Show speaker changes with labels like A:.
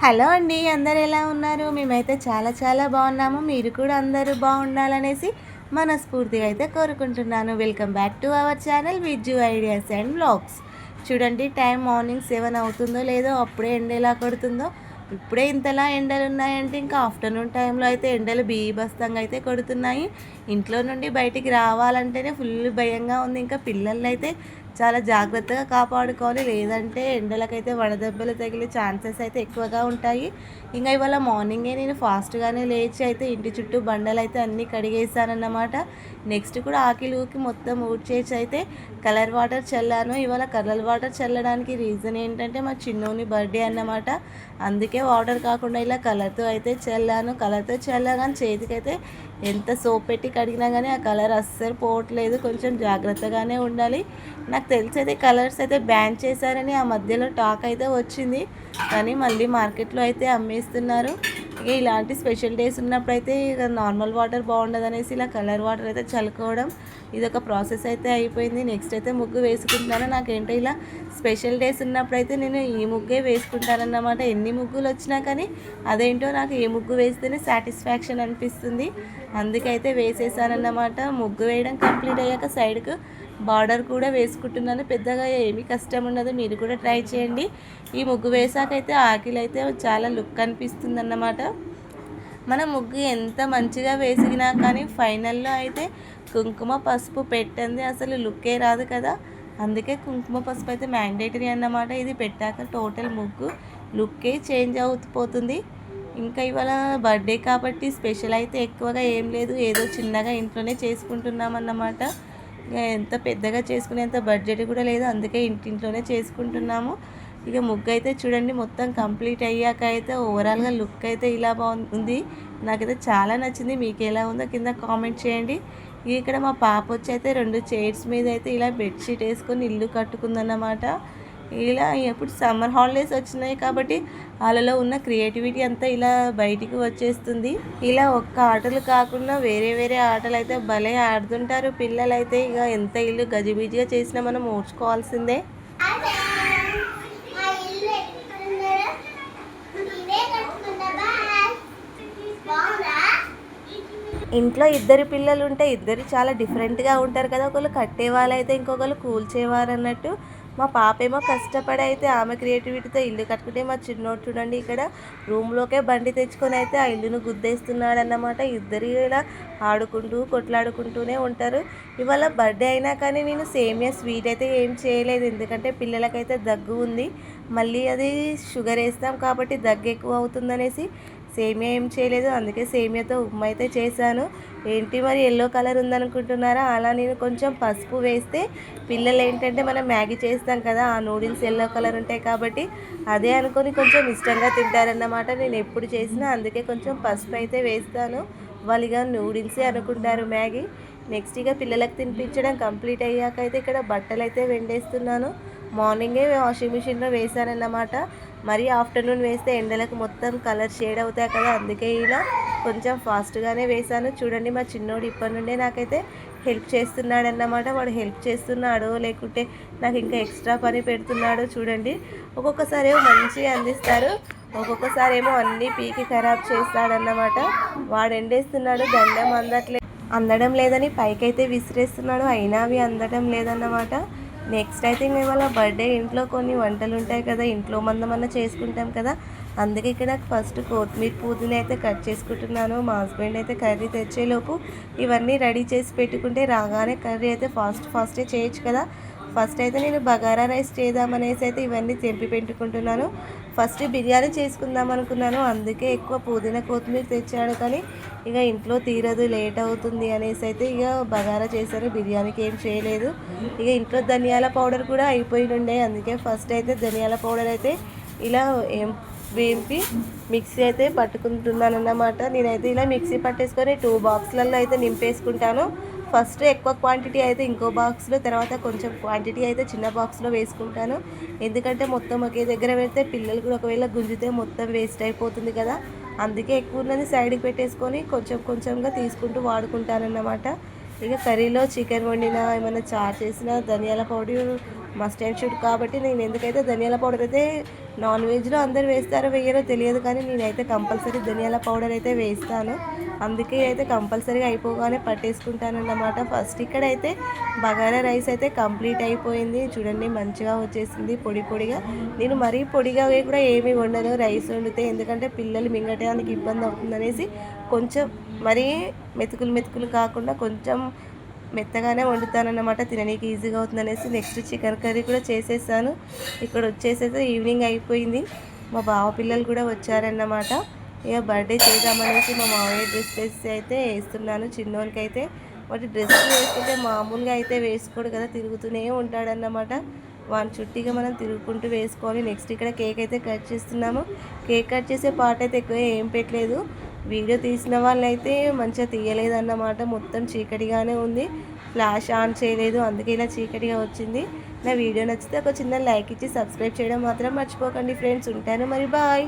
A: Hello అండి, అందరు ఎలా ఉన్నారు? మేమైతే చాలా చాలా బాగున్నాము. మీరు కూడా అందరూ బాగుండాలనేసి మనస్ఫూర్తిగా అయితే కోరుకుంటున్నాను. Welcome back to our channel Vijju ideas and vlogs. చూడండి, టైం మార్నింగ్ 7 అవుతుందో లేదో అప్పుడే ఎండ ఎలా కొడుతుందో. ఇప్పుడే ఇంతలా ఎండలు ఉన్నాయంటే ఇంకా ఆఫ్టర్నూన్ టైంలో అయితే ఎండలు బీభత్సంగా అయితే కొడుతున్నాయి. ఇంట్లో నుండి బయటికి రావాలంటేనే ఫుల్ భయంగా ఉంది. ఇంకా పిల్లల్ని అయితే చాలా జాగ్రత్తగా కాపాడుకోవాలి, లేదంటే ఎండలకైతే వడదెబ్బలు తగిలే ఛాన్సెస్ అయితే ఎక్కువగా ఉంటాయి. ఇంకా ఇవాళ మార్నింగే నేను ఫాస్ట్గానే లేచి అయితే ఇంటి చుట్టూ బండలు అయితే అన్నీ కడిగేసానన్నమాట. నెక్స్ట్ కూడా ఆకిలి ఊకి మొత్తం ఊడ్చేసి అయితే కలర్ వాటర్ చల్లాను. ఇవాళ కలర్ వాటర్ చల్లడానికి రీజన్ ఏంటంటే మా చిన్నోని బర్త్డే అన్నమాట. అందుకే వాటర్ కాకుండా ఇలా కలర్తో అయితే చల్లాను. కలర్తో చల్లగానే చేతికైతే ఎంత సోప్ పెట్టి కడిగినా కానీ ఆ కలర్ అస్సలు పోవట్లేదు. కొంచెం జాగ్రత్తగానే ఉండాలి. నాకు తెలిసి అయితే కలర్స్ అయితే బ్యాన్ చేశారని ఆ మధ్యలో టాక్ అయితే వచ్చింది, కానీ మళ్ళీ మార్కెట్లో అయితే అమ్మేస్తున్నారు. ఇక ఇలాంటి స్పెషల్ డేస్ ఉన్నప్పుడు అయితే ఇక నార్మల్ వాటర్ బాగుండదు అనేసి ఇలా కలర్ వాటర్ అయితే చల్లుకోవడం ఇదొక ప్రాసెస్ అయితే అయిపోయింది. నెక్స్ట్ అయితే ముగ్గు వేసుకుంటున్నాను. నాకేంటో ఇలా స్పెషల్ డేస్ ఉన్నప్పుడు అయితే నేను ఈ ముగ్గే వేసుకుంటానన్నమాట. ఎన్ని ముగ్గులు వచ్చినా కానీ అదేంటో నాకు ఈ ముగ్గు వేస్తేనే సాటిస్ఫాక్షన్ అనిపిస్తుంది. అందుకైతే వేసేసానన్నమాట. ముగ్గు వేయడం కంప్లీట్ అయ్యాక సైడ్కు బార్డర్ కూడా వేసుకుంటున్నాను. పెద్దగా ఏమీ కష్టం ఉండదు, మీరు కూడా ట్రై చేయండి. ఈ ముగ్గు వేసాకైతే ఆకిలి అయితే చాలా లుక్ అనిపిస్తుంది అన్నమాట. మన ముగ్గు ఎంత మంచిగా వేసినా కానీ ఫైనల్లో అయితే కుంకుమ పసుపు పెట్టండి అసలు లుక్కే రాదు కదా. అందుకే కుంకుమ పసుపు అయితే మ్యాండేటరీ అన్నమాట. ఇది పెట్టాక టోటల్ ముగ్గు లుక్కే చేంజ్ అవుతుపోతుంది. ఇంకా ఇవాళ బర్త్డే కాబట్టి స్పెషల్ అయితే ఎక్కువగా ఏం లేదు, ఏదో చిన్నగా ఇంట్లోనే చేసుకుంటున్నాం అన్నమాట. ఎంత పెద్దగా చేసుకునేంత బడ్జెట్ కూడా లేదు, అందుకే ఇంటింట్లోనే చేసుకుంటున్నాము. ఇక ముగ్గు అయితే చూడండి మొత్తం కంప్లీట్ అయ్యాక అయితే ఓవరాల్గా లుక్ అయితే ఇలా బాగుంది. నాకైతే చాలా నచ్చింది. మీకు ఎలా ఉందో కింద కామెంట్ చేయండి. ఇక్కడ మా పాప వచ్చి అయితే 2 చైర్స్ మీద అయితే ఇలా బెడ్షీట్ వేసుకొని ఇల్లు కట్టుకుందన్నమాట. ఇలా ఎప్పుడు సమ్మర్ హాలిడేస్ వచ్చినాయి కాబట్టి వాళ్ళలో ఉన్న క్రియేటివిటీ అంతా ఇలా బయటికి వచ్చేస్తుంది. ఇలా ఒక్క ఆటలు కాకుండా వేరే వేరే ఆటలు అయితే భలే ఆడుతుంటారు పిల్లలైతే. ఇక ఎంత ఇల్లు గజిబిజిగా చేసినా మనం ఓర్చుకోవాల్సిందే. ఇంట్లో ఇద్దరు పిల్లలు ఉంటే ఇద్దరు చాలా డిఫరెంట్గా ఉంటారు కదా. ఒకళ్ళు కట్టేవాళ్ళు అయితే ఇంకొకరు కూల్చేవారు అన్నట్టు. మా పాప ఏమో కష్టపడి అయితే ఆమె క్రియేటివిటీతో ఇల్లు కట్టుకుంటే, మా చిన్నోడు చూడండి ఇక్కడ రూమ్లోకే బండి తెచ్చుకొని అయితే ఆ ఇల్లును గుద్దేస్తున్నాడు అన్నమాట. ఇద్దరు ఇలా ఆడుకుంటూ కొట్లాడుకుంటూనే ఉంటారు. ఇవాళ బర్త్డే అయినా కానీ నేను సేమియా స్వీట్ అయితే ఏం చేయలేదు, ఎందుకంటే పిల్లలకైతే దగ్గు ఉంది. మళ్ళీ అది షుగర్ వేస్తాం కాబట్టి దగ్గు ఎక్కువ అవుతుందనేసి సేమియా ఏం చేయలేదు. అందుకే సేమియాతో ఉప్మా అయితే చేశాను. ఏంటి మరి ఎల్లో కలర్ ఉందనుకుంటున్నారా? అలా నేను కొంచెం పసుపు వేస్తే పిల్లలు ఏంటంటే మనం మ్యాగీ చేస్తాం కదా, ఆ నూడిల్స్ ఎల్లో కలర్ ఉంటాయి కాబట్టి అదే అనుకొని కొంచెం ఇష్టంగా తింటారన్నమాట. నేను ఎప్పుడు చేసినా అందుకే కొంచెం పసుపు అయితే వేస్తాను. వాళ్ళు ఇక నూడిల్సే అనుకుంటారు మ్యాగీ. నెక్స్ట్ ఇక పిల్లలకు తినిపించడం కంప్లీట్ అయ్యాక అయితే ఇక్కడ బట్టలు అయితే వెండేస్తున్నాను. మార్నింగే వాషింగ్ మిషన్లో వేసానన్నమాట. మరి ఆఫ్టర్నూన్ వేస్తే ఎండలకు మొత్తం కలర్ షేడ్ అవుతాయి కదా, అందుకే ఇలా కొంచెం ఫాస్ట్గానే వేశాను. చూడండి మా చిన్నోడు ఇప్పటి నుండే నాకైతే హెల్ప్ చేస్తున్నాడు అన్నమాట. వాడు హెల్ప్ చేస్తున్నాడు లేకుంటే నాకు ఇంకా ఎక్స్ట్రా పని పెడుతున్నాడు. చూడండి, ఒక్కొక్కసారి ఏమో మంచిగా అందిస్తారు, ఒక్కొక్కసారి ఏమో అన్నీ పీకి ఖరాబ్ చేస్తాడన్నమాట. వాడు ఎండేస్తున్నాడు, దండం అందడం లేదని పైకైతే విసిరేస్తున్నాడు, అయినా అవి అందడం లేదన్నమాట. నెక్స్ట్ అయితే మేము ఇవాళ బర్త్డే ఇంట్లో కొన్ని వంటలు ఉంటాయి కదా, ఇంట్లో మందమన్నా చేసుకుంటాం కదా. అందుకే ఇక్కడ ఫస్ట్ కొత్తిమీర పుదీనా అయితే కట్ చేసుకుంటున్నాను. మా హస్బెండ్ అయితే కర్రీ తెచ్చేలోపు ఇవన్నీ రెడీ చేసి పెట్టుకుంటే రాగానే కర్రీ అయితే ఫాస్టే చేయొచ్చు కదా. ఫస్ట్ అయితే నేను బగారా రైస్ చేద్దామనేసి అయితే ఇవన్నీ తెంపి పెట్టుకుంటున్నాను. ఫస్ట్ బిర్యానీ చేసుకుందాం అనుకున్నాను, అందుకే ఎక్కువ పుదీనా కొత్తిమీర తెచ్చాడు, కానీ ఇక ఇంట్లో తీరదు, లేట్ అవుతుంది అనేసి అయితే ఇక బగారా చేశాను. బిర్యానీకి ఏం చేయలేదు. ఇక ఇంట్లో ధనియాల పౌడర్ కూడా అయిపోయి ఉండే, అందుకే ఫస్ట్ అయితే ధనియాల పౌడర్ అయితే ఇలా వేంపి మిక్సీ అయితే పట్టుకుంటున్నాను అన్నమాట. నేనైతే ఇలా మిక్సీ పట్టేసుకొని 2 బాక్స్లలో అయితే నింపేసుకుంటాను. ఫస్ట్ ఎక్కువ క్వాంటిటీ అయితే ఇంకో బాక్స్లో, తర్వాత కొంచెం క్వాంటిటీ అయితే చిన్న బాక్స్లో వేసుకుంటాను. ఎందుకంటే మొత్తం ఒకే దగ్గర పెడితే పిల్లలు కూడా ఒకవేళ గుంజితే మొత్తం వేస్ట్ అయిపోతుంది కదా. అందుకే ఎక్కువ ఉన్నది సైడ్కి పెట్టేసుకొని కొంచెం కొంచెంగా తీసుకుంటూ వాడుకుంటానన్నమాట. ఇక కర్రీలో చికెన్ వండినా ఏమైనా చారు చేసినా ధనియాల పౌడర్ మస్ట్ అండ్ షుడ్ కాబట్టి నేను ఎందుకైతే ధనియాల పౌడర్ అయితే నాన్ వెజ్లో అందరు వేస్తారో వేయరో తెలియదు, కానీ నేనైతే కంపల్సరీ ధనియాల పౌడర్ అయితే వేస్తాను. అందుకే అయితే కంపల్సరీగా అయిపోగానే పట్టేసుకుంటానన్నమాట. ఫస్ట్ ఇక్కడైతే బగారా రైస్ అయితే కంప్లీట్ అయిపోయింది. చూడండి మంచిగా వచ్చేసింది పొడి పొడిగా. నేను మరీ పొడిగా కూడా ఏమీ వండను రైస్ వండితే, ఎందుకంటే పిల్లలు మింగటానికి ఇబ్బంది అవుతుందనేసి కొంచెం మరీ మెతుకులు మెతుకులు కాకుండా కొంచెం మెత్తగానే వండుతానన్నమాట, తిననీకి ఈజీగా అవుతుందనేసి. నెక్స్ట్ చికెన్ కర్రీ కూడా చేసేసాను. ఇక్కడ వచ్చేసైతే ఈవినింగ్ అయిపోయింది. మా బావ పిల్లలు కూడా వచ్చారన్నమాట. ఇక బర్త్డే చేద్దామనేసి మా మామయ్య డ్రెస్ వేసి అయితే వేస్తున్నాను చిన్నోనికి అయితే. వాటి డ్రెస్సులు వేసుకుంటే మామూలుగా అయితే వేసుకోడు కదా, తిరుగుతూనే ఉంటాడన్నమాట. వాని చుట్టిగా మనం తిరుగుకుంటూ వేసుకోవాలి. నెక్స్ట్ ఇక్కడ కేక్ అయితే కట్ చేస్తున్నాము. కేక్ కట్ చేసే పార్ట్ అయితే ఎక్కువ ఏం పెట్టలేదు. వీడియో తీసిన వాళ్ళైతే మంచిగా తీయలేదన్నమాట, మొత్తం చీకటిగానే ఉంది, ఫ్లాష్ ఆన్ చేయలేదు, అందుకే ఇలా చీకటిగా వచ్చింది. నా వీడియో నచ్చితే ఒక చిన్న లైక్ ఇచ్చి సబ్స్క్రైబ్ చేయడం మాత్రం మర్చిపోకండి ఫ్రెండ్స్. ఉంటాను మరి, బాయ్.